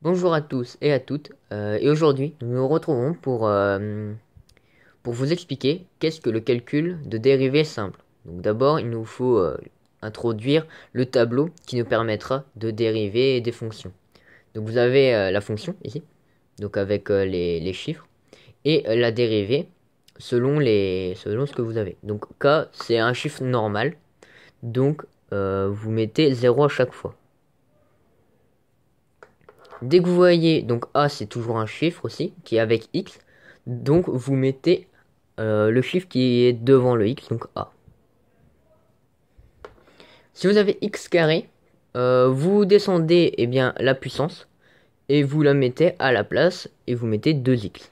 Bonjour à tous et à toutes, et aujourd'hui nous nous retrouvons pour vous expliquer qu'est-ce que le calcul de dérivées simples. Donc d'abord il nous faut introduire le tableau qui nous permettra de dériver des fonctions. Donc vous avez la fonction ici, donc avec les chiffres, et la dérivée selon ce que vous avez. Donc k c'est un chiffre normal, donc vous mettez 0 à chaque fois. Dès que vous voyez, donc A c'est toujours un chiffre aussi, qui est avec X, donc vous mettez le chiffre qui est devant le X, donc A. Si vous avez X carré, vous descendez la puissance, et vous la mettez à la place, et vous mettez 2X,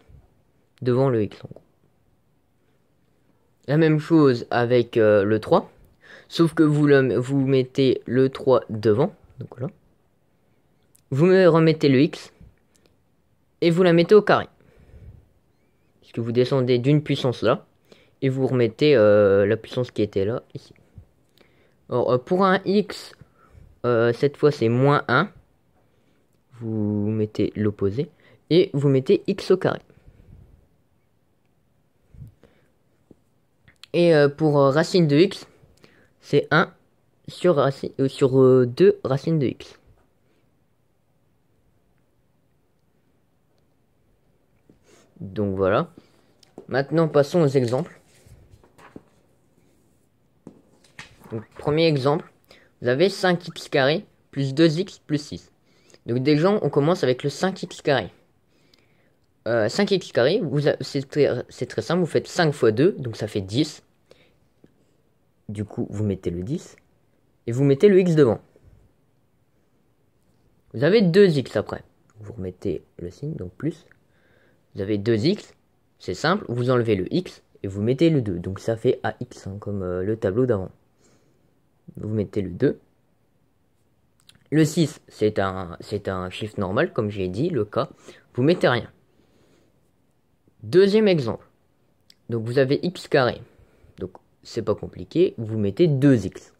devant le X en gros. La même chose avec le 3, sauf que vous mettez le 3 devant, donc voilà. Vous me remettez le X, et vous la mettez au carré. Puisque vous descendez d'une puissance là, et vous remettez la puissance qui était là, ici. Alors, pour un x, cette fois c'est moins 1. Vous mettez l'opposé, et vous mettez x au carré. Et pour racine de x, c'est 1 sur 2 racines de x. Donc voilà. Maintenant passons aux exemples. Donc premier exemple, vous avez 5x carré plus 2x plus 6. Donc déjà on commence avec le 5x carré. 5x carré, c'est très simple, vous faites 5 fois 2, donc ça fait 10. Du coup, vous mettez le 10, et vous mettez le x devant. Vous avez 2x après. Vous remettez le signe, donc plus. Vous avez 2x, c'est simple, vous enlevez le x, et vous mettez le 2. Donc ça fait ax, hein, comme le tableau d'avant. Vous mettez le 2. Le 6, c'est un chiffre normal, comme j'ai dit, le k. Vous mettez rien. Deuxième exemple. Donc vous avez x carré. Donc c'est pas compliqué, vous mettez 2x.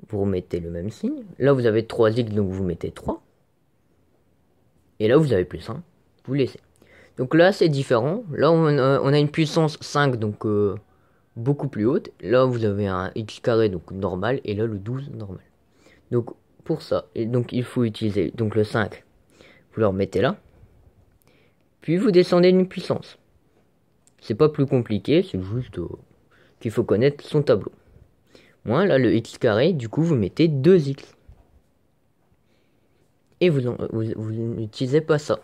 Vous remettez le même signe. Là vous avez 3x, donc vous mettez 3. Et là vous avez plus 1, vous laissez. Donc là c'est différent. Là on a une puissance 5, donc beaucoup plus haute. Là vous avez un x carré, donc normal. Et là le 12 normal. Donc pour ça, et donc il faut utiliser donc le 5. Vous le remettez là. Puis vous descendez d'une puissance. C'est pas plus compliqué, c'est juste qu'il faut connaître son tableau. Moi, là, le x carré, du coup, vous mettez 2x. Et vous n'utilisez pas ça.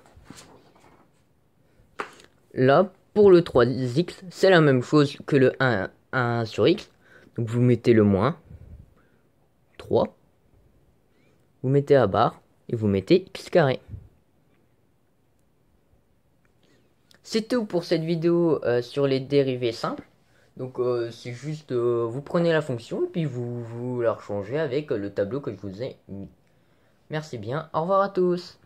Là, pour le 3x, c'est la même chose que le 1 sur x. Donc vous mettez le moins 3. Vous mettez à barre et vous mettez x carré. C'est tout pour cette vidéo sur les dérivées simples. Donc c'est juste, vous prenez la fonction et puis vous la rechangez avec le tableau que je vous ai mis. Merci bien, au revoir à tous.